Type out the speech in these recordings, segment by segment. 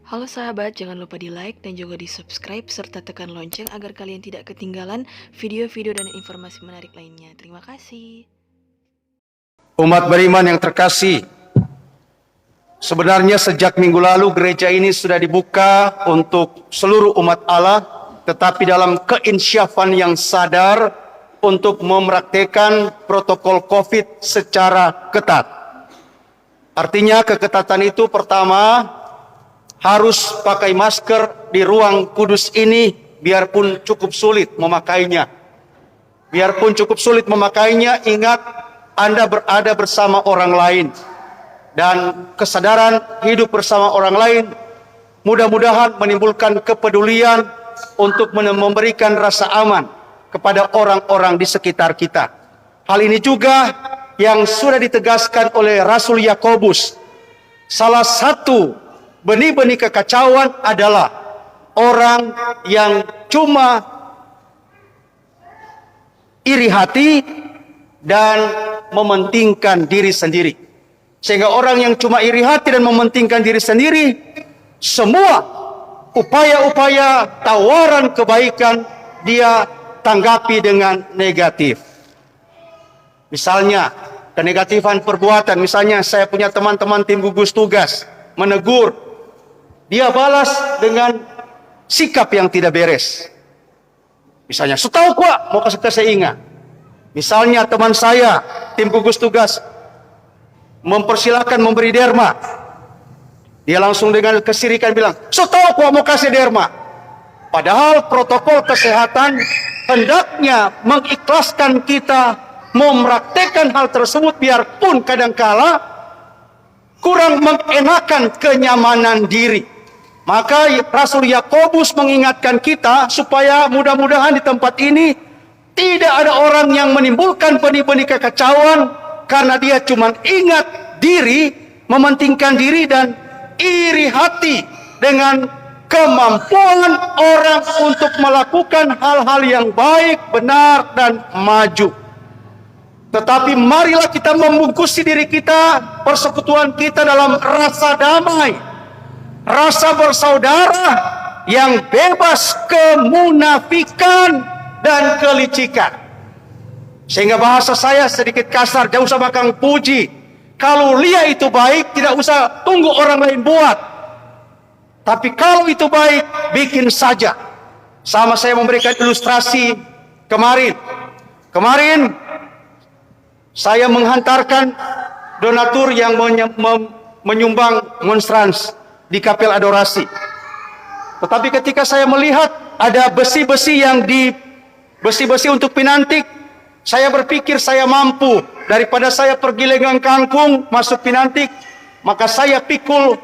Halo sahabat, jangan lupa di like dan juga di subscribe serta tekan lonceng agar kalian tidak ketinggalan video-video dan informasi menarik lainnya. Terima kasih. Umat beriman yang terkasih, sebenarnya sejak minggu lalu gereja ini sudah dibuka untuk seluruh umat Allah, tetapi dalam keinsyafan yang sadar untuk mempraktikkan protokol COVID secara ketat. Artinya keketatan itu pertama, harus pakai masker di ruang kudus ini biarpun cukup sulit memakainya. Biarpun cukup sulit memakainya, ingat Anda berada bersama orang lain. Dan kesadaran hidup bersama orang lain mudah-mudahan menimbulkan kepedulian untuk memberikan rasa aman kepada orang-orang di sekitar kita. Hal ini juga yang sudah ditegaskan oleh Rasul Yakobus. Salah satu benih-benih kekacauan adalah orang yang cuma iri hati dan mementingkan diri sendiri. Sehingga orang yang cuma iri hati dan mementingkan diri sendiri, semua upaya-upaya tawaran kebaikan dia tanggapi dengan negatif. Misalnya, kenegatifan perbuatan. Misalnya saya punya teman-teman tim gugus tugas menegur, dia balas dengan sikap yang tidak beres. Misalnya, setahu gua mau kasih saya ingat. Misalnya teman saya tim gugus tugas mempersilahkan memberi derma, dia langsung dengan kesirikan bilang, setahu gua mau kasih derma. Padahal protokol kesehatan hendaknya mengikhlaskan kita mempraktekkan hal tersebut, biarpun kadangkala kurang mengenakan kenyamanan diri. Maka Rasul Yakobus mengingatkan kita supaya mudah-mudahan di tempat ini tidak ada orang yang menimbulkan benih-benih kekacauan karena dia cuma ingat diri, mementingkan diri dan iri hati dengan kemampuan orang untuk melakukan hal-hal yang baik, benar dan maju. Tetapi marilah kita membungkusi diri kita, persekutuan kita dalam rasa damai, rasa bersaudara yang bebas kemunafikan dan kelicikan. Sehingga bahasa saya sedikit kasar, jangan usah makan puji. Kalau lihat itu baik, tidak usah tunggu orang lain buat. Tapi kalau itu baik, bikin saja. Sama saya memberikan ilustrasi kemarin. Saya menghantarkan donatur yang menyumbang monstrans di kapel adorasi. Tetapi ketika saya melihat ada besi-besi untuk pinantik, saya berpikir saya mampu, daripada saya pergi legang kangkung masuk pinantik, maka saya pikul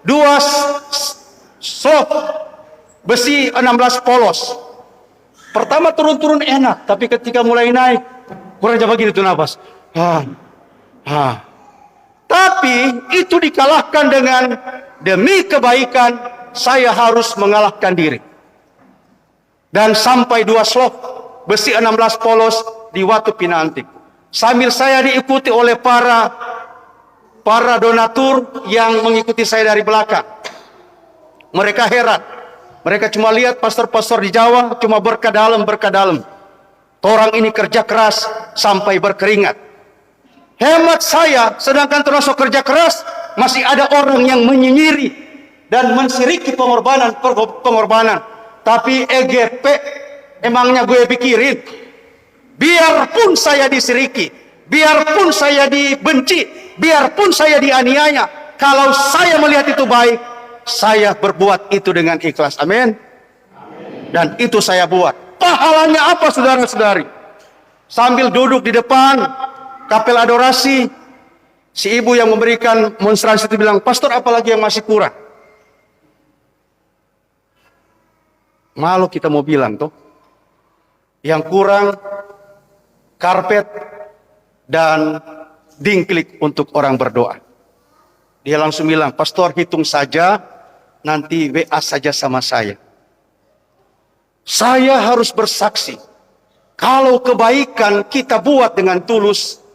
2 slop besi 16 polos. Pertama turun-turun enak, tapi ketika mulai naik kurang jauh begini tuh nafas. Tapi itu dikalahkan dengan demi kebaikan saya harus mengalahkan diri. Dan sampai 2 slop besi 16 polos di Watu Pinantik. Sambil saya diikuti oleh para donatur yang mengikuti saya dari belakang. Mereka heran. Mereka cuma lihat pastor-pastor di Jawa cuma berkah dalam. Orang ini kerja keras sampai berkeringat. Hemat saya, sedangkan termasuk kerja keras, masih ada orang yang menyinyiri dan mensiriki pengorbanan. Tapi EGP, emangnya gue pikirin, biarpun saya disiriki, biarpun saya dibenci, biarpun saya dianiaya, kalau saya melihat itu baik, saya berbuat itu dengan ikhlas. Amin. Dan itu saya buat. Pahalanya apa saudara-saudari? Sambil duduk di depan kapel adorasi, si ibu yang memberikan monstrans itu bilang, pastor apalagi yang masih kurang? Malu kita mau bilang tuh, yang kurang karpet dan dingklik untuk orang berdoa. Dia langsung bilang, pastor hitung saja, nanti WA saja sama saya. Saya harus bersaksi, kalau kebaikan kita buat dengan tulus,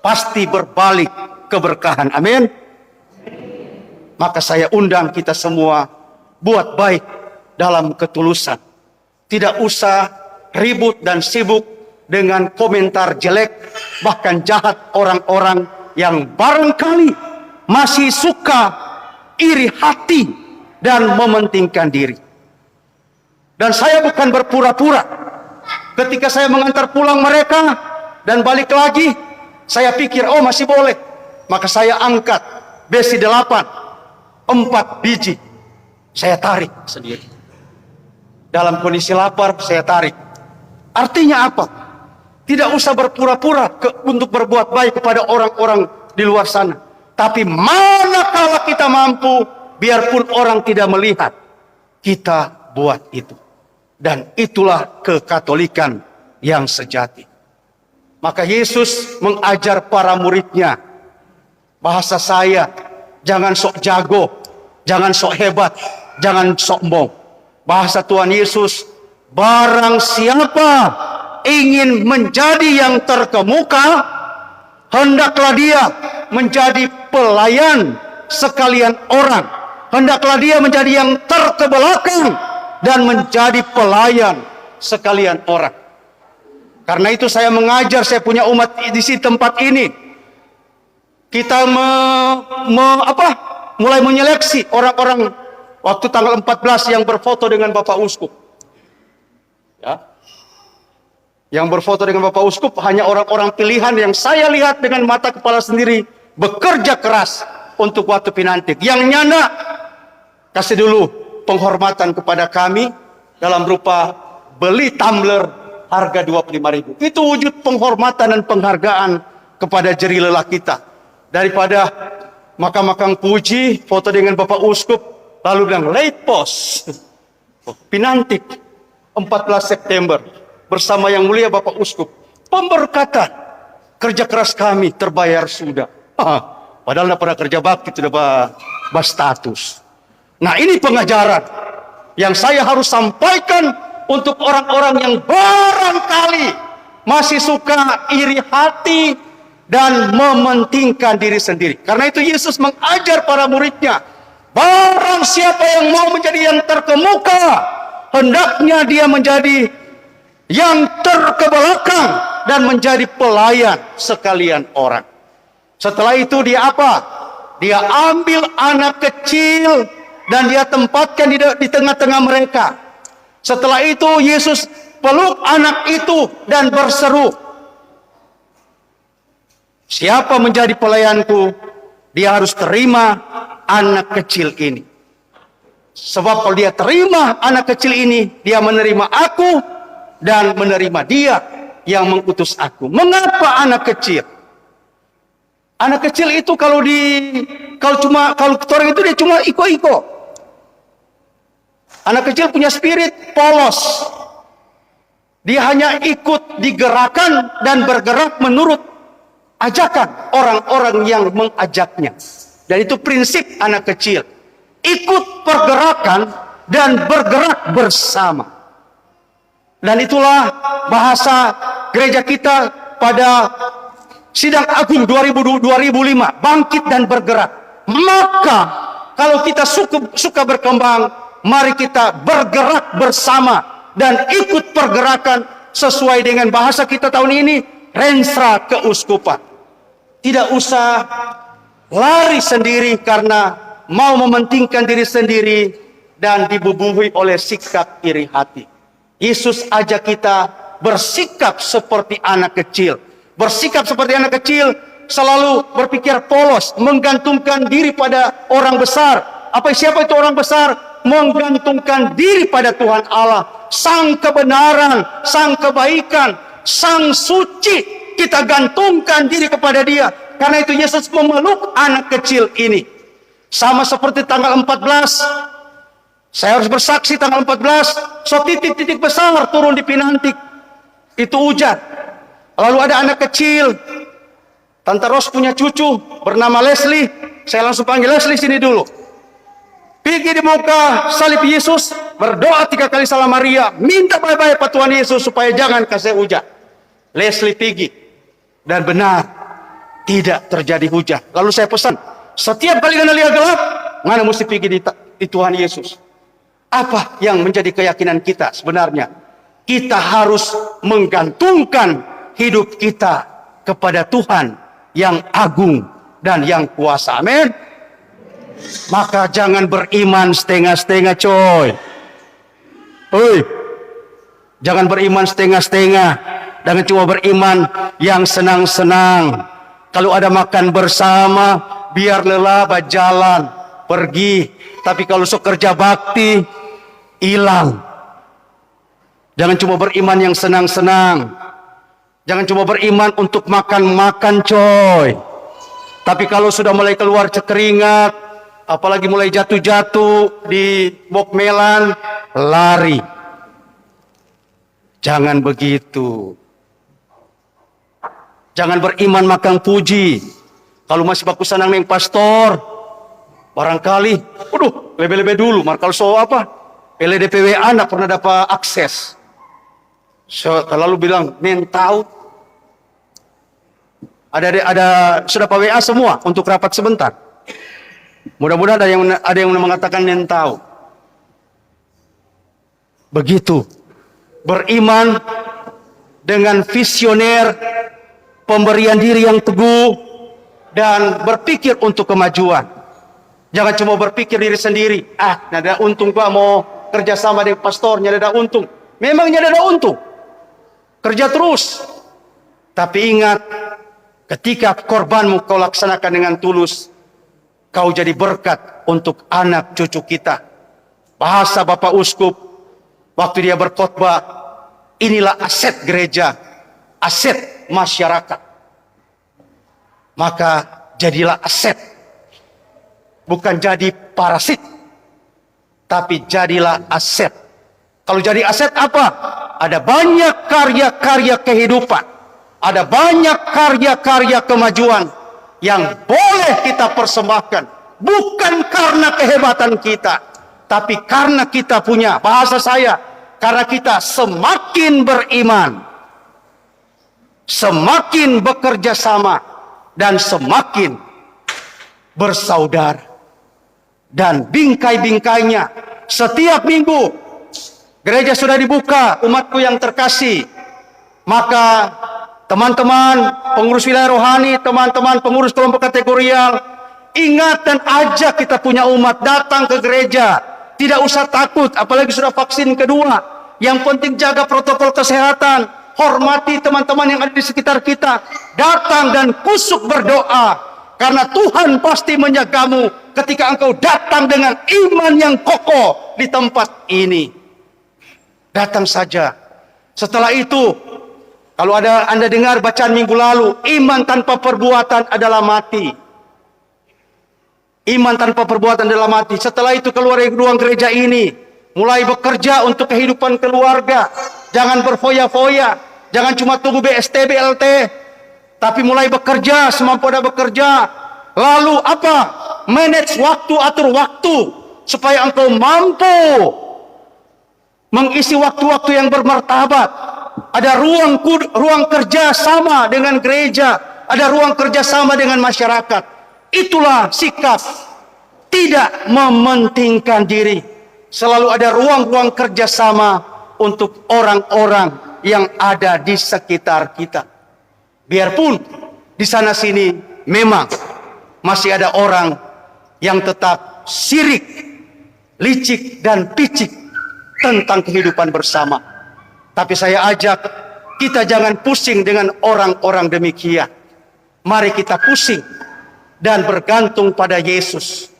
pasti berbalik keberkahan. Amin. Maka saya undang kita semua buat baik dalam ketulusan. Tidak usah ribut dan sibuk dengan komentar jelek, bahkan jahat orang-orang yang barangkali masih suka iri hati dan mementingkan diri. Dan saya bukan berpura-pura. Ketika saya mengantar pulang mereka dan balik lagi, saya pikir, oh masih boleh. Maka saya angkat besi 8, 4 biji. Saya tarik sendiri. Dalam kondisi lapar, saya tarik. Artinya apa? Tidak usah berpura-pura untuk berbuat baik kepada orang-orang di luar sana. Tapi manakala kita mampu, biarpun orang tidak melihat, kita buat itu. Dan itulah kekatolikan yang sejati. Maka Yesus mengajar para muridnya, bahasa saya, jangan sok jago, jangan sok hebat, jangan sombong. Bahasa Tuhan Yesus, barang siapa ingin menjadi yang terkemuka, hendaklah dia menjadi pelayan sekalian orang. Hendaklah dia menjadi yang terkebelakang dan menjadi pelayan sekalian orang. Karena itu saya mengajar, saya punya umat di tempat ini. Kita mulai menyeleksi orang-orang waktu tanggal 14 yang berfoto dengan Bapak Uskup. Ya. Yang berfoto dengan Bapak Uskup hanya orang-orang pilihan yang saya lihat dengan mata kepala sendiri bekerja keras untuk waktu Pinantik. Yang nyana kasih dulu penghormatan kepada kami dalam rupa beli tumbler harga 25.000. Itu wujud penghormatan dan penghargaan kepada jeri lelah kita. Daripada makam-makam puji foto dengan Bapak Uskup lalu bilang late post Pinantik 14 September bersama yang mulia Bapak Uskup, pemberkatan kerja keras kami terbayar sudah. Padahal tidak pernah kerja bakti, sudah berstatus. Nah, ini pengajaran yang saya harus sampaikan untuk orang-orang yang barangkali masih suka iri hati dan mementingkan diri sendiri. Karena itu Yesus mengajar para muridnya, barang siapa yang mau menjadi yang terkemuka, hendaknya dia menjadi yang terkebelakang dan menjadi pelayan sekalian orang. Setelah itu dia apa? Dia ambil anak kecil dan dia tempatkan di tengah-tengah mereka. Setelah itu Yesus peluk anak itu dan berseru, siapa menjadi pelayanku, dia harus terima anak kecil ini. Sebab kalau dia terima anak kecil ini, dia menerima aku dan menerima dia yang mengutus aku. Mengapa anak kecil? Anak kecil itu kalau orang itu dia cuma iko-iko. Anak kecil punya spirit polos. Dia hanya ikut digerakkan dan bergerak menurut ajakan orang-orang yang mengajaknya. Dan itu prinsip anak kecil. Ikut pergerakan dan bergerak bersama. Dan itulah bahasa gereja kita pada Sidang Agung 2005, bangkit dan bergerak. Maka kalau kita suka berkembang, mari kita bergerak bersama dan ikut pergerakan sesuai dengan bahasa kita tahun ini, Renstra Keuskupan. Tidak usah lari sendiri karena mau mementingkan diri sendiri dan dibubuhi oleh sikap iri hati. Yesus ajak kita bersikap seperti anak kecil. Bersikap seperti anak kecil, selalu berpikir polos, menggantungkan diri pada orang besar. Siapa itu orang besar? Menggantungkan diri pada Tuhan Allah, sang kebenaran, sang kebaikan, sang suci. Kita gantungkan diri kepada Dia. Karena itu Yesus memeluk anak kecil ini. Sama seperti tanggal 14, saya harus bersaksi tanggal 14, titik-titik besar turun di Pinantik. Itu hujan. Lalu ada anak kecil. Tante Ros punya cucu bernama Leslie. Saya langsung panggil Leslie sini dulu. Pergi di muka salib Yesus, berdoa 3 kali salam Maria, minta baik-baik Pak Tuhan Yesus supaya jangan kasih hujan. Leslie pergi. Dan benar, tidak terjadi hujan. Lalu saya pesan, setiap kali kena lihat gelap, mana mesti pergi di Tuhan Yesus. Apa yang menjadi keyakinan kita sebenarnya? Kita harus menggantungkan hidup kita kepada Tuhan yang agung dan yang kuasa. Amin. Maka jangan beriman setengah-setengah, coy. Oi, jangan beriman setengah-setengah. Jangan cuma beriman yang senang-senang. Kalau ada makan bersama, biar lelah berjalan, pergi. Tapi kalau kerja bakti, hilang. Jangan cuma beriman yang senang-senang. Jangan cuma beriman untuk makan-makan, coy. Tapi kalau sudah mulai keluar keringat, apalagi mulai jatuh-jatuh di bokmelan, lari. Jangan begitu. Jangan beriman makan puji. Kalau masih baku sanang neng pastor, barangkali, waduh, lebe-lebe dulu. Markal so apa? LDPW anak pernah dapat akses. So, terlalu bilang, neng tahu. Ada sudah PWA semua untuk rapat sebentar. Mudah-mudahan ada yang mengatakan neng tahu. Begitu. Beriman dengan visioner, pemberian diri yang teguh, dan berpikir untuk kemajuan. Jangan cuma berpikir diri sendiri. Ada untung gua mau kerjasama dengan pastornya, ada untung. Memangnya ada untung. Kerja terus. Tapi ingat, ketika korbanmu kau laksanakan dengan tulus, kau jadi berkat untuk anak cucu kita. Bahasa Bapak Uskup, waktu dia berkhotbah, inilah aset gereja, aset masyarakat. Maka jadilah aset, bukan jadi parasit, tapi jadilah aset. Kalau jadi aset apa? Ada banyak karya-karya kehidupan, ada banyak karya-karya kemajuan yang boleh kita persembahkan, bukan karena kehebatan kita, tapi karena kita punya, bahasa saya, karena kita semakin beriman, semakin bekerja sama, dan semakin bersaudara. Dan bingkai-bingkainya, setiap minggu gereja sudah dibuka, umatku yang terkasih. Maka teman-teman pengurus wilayah rohani, teman-teman pengurus kelompok kategorial, ingat dan ajak kita punya umat datang ke gereja. Tidak usah takut, apalagi sudah vaksin kedua. Yang penting jaga protokol kesehatan, hormati teman-teman yang ada di sekitar kita. Datang dan kusuk berdoa, karena Tuhan pasti menjagamu ketika engkau datang dengan iman yang kokoh di tempat ini. Datang saja. Setelah itu, kalau ada Anda dengar bacaan minggu lalu, iman tanpa perbuatan adalah mati. Iman tanpa perbuatan adalah mati. Setelah itu keluar dari ruang gereja ini, mulai bekerja untuk kehidupan keluarga. Jangan berfoya-foya, jangan cuma tunggu BST, BLT, tapi mulai bekerja, semampu Anda bekerja. Lalu apa? Manage waktu, atur waktu, supaya engkau mampu mengisi waktu-waktu yang bermartabat. Ada ruang kerja sama dengan gereja, ada ruang kerja sama dengan masyarakat. Itulah sikap tidak mementingkan diri. Selalu ada ruang-ruang kerjasama untuk orang-orang yang ada di sekitar kita. Biarpun di sana sini memang masih ada orang yang tetap sirik, licik dan picik tentang kehidupan bersama. Tapi saya ajak kita jangan pusing dengan orang-orang demikian. Mari kita pusing dan bergantung pada Yesus.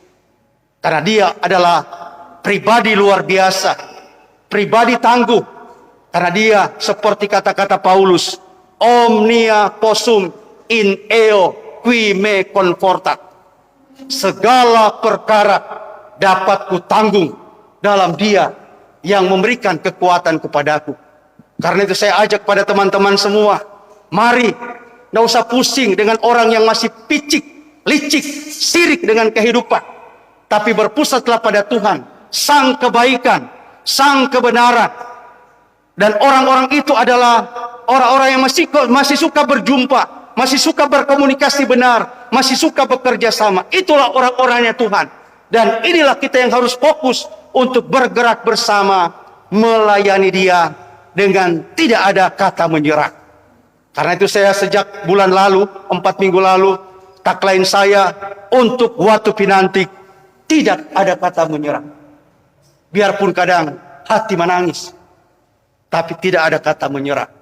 Karena dia adalah pribadi luar biasa, pribadi tangguh. Karena dia seperti kata-kata Paulus, omnia possum in eo qui me confortat. Segala perkara dapat kutanggung dalam dia yang memberikan kekuatan kepadaku. Karena itu saya ajak pada teman-teman semua, mari, tidak usah pusing dengan orang yang masih picik, licik, sirik dengan kehidupan. Tapi berpusatlah pada Tuhan, sang kebaikan, sang kebenaran. Dan orang-orang itu adalah orang-orang yang masih suka berjumpa, masih suka berkomunikasi benar, masih suka bekerja sama. Itulah orang-orangnya Tuhan. Dan inilah kita yang harus fokus untuk bergerak bersama melayani dia dengan tidak ada kata menyerah. Karena itu saya sejak bulan lalu, 4 minggu lalu, tagline saya untuk Watu Pinantik, tidak ada kata menyerah. Biarpun kadang hati menangis, tapi tidak ada kata menyerah.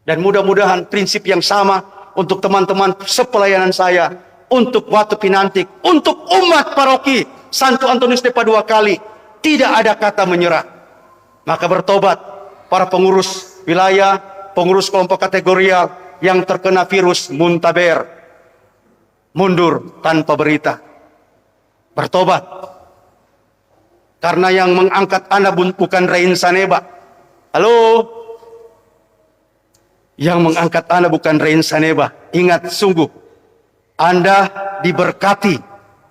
Dan mudah-mudahan prinsip yang sama untuk teman-teman sepelayanan saya, untuk Watu Pinantik, untuk umat paroki Santo Antonius de Padua Kali, tidak ada kata menyerah. Maka bertobat para pengurus wilayah, pengurus kelompok kategorial yang terkena virus muntaber, mundur tanpa berita. Bertobat. Karena yang mengangkat Anda bukan Rein Saneba. Halo? Yang mengangkat Anda bukan Rein Saneba. Ingat sungguh, Anda diberkati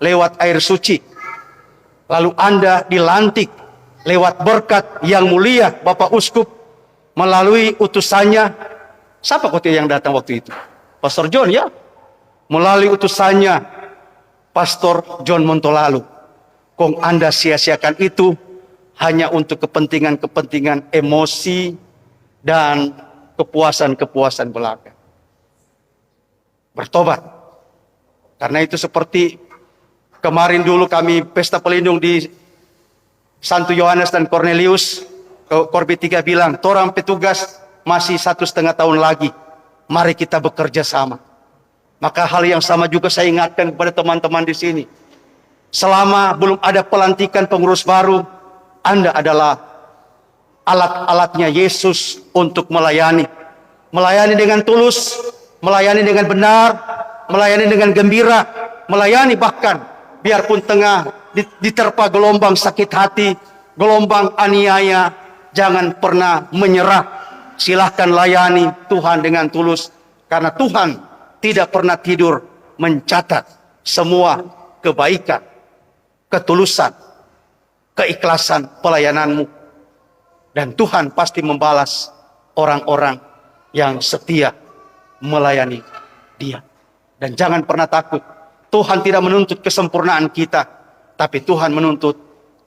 lewat air suci. Lalu Anda dilantik lewat berkat yang mulia Bapak Uskup melalui utusannya. Siapa kota yang datang waktu itu? Pastor John, ya? Melalui utusannya Pastor John Montolalu. Kong Anda sia-siakan itu hanya untuk kepentingan-kepentingan emosi dan kepuasan-kepuasan belaka. Bertobat. Karena itu seperti kemarin dulu kami pesta pelindung di Santo Yohanes dan Cornelius, Korbi 3 bilang, torang petugas masih 1,5 tahun lagi. Mari kita bekerja sama. Maka hal yang sama juga saya ingatkan kepada teman-teman di sini. Selama belum ada pelantikan pengurus baru, Anda adalah alat-alatnya Yesus untuk melayani. Melayani dengan tulus, melayani dengan benar, melayani dengan gembira, melayani bahkan biarpun tengah diterpa gelombang sakit hati, gelombang aniaya, jangan pernah menyerah. Silahkan layani Tuhan dengan tulus, karena Tuhan tidak pernah tidur mencatat semua kebaikan, ketulusan, keikhlasan pelayananmu. Dan Tuhan pasti membalas orang-orang yang setia melayani Dia. Dan jangan pernah takut. Tuhan tidak menuntut kesempurnaan kita, tapi Tuhan menuntut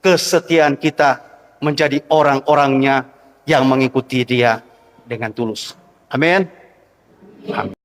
kesetiaan kita menjadi orang-orangnya yang mengikuti Dia dengan tulus. Amin. Amin.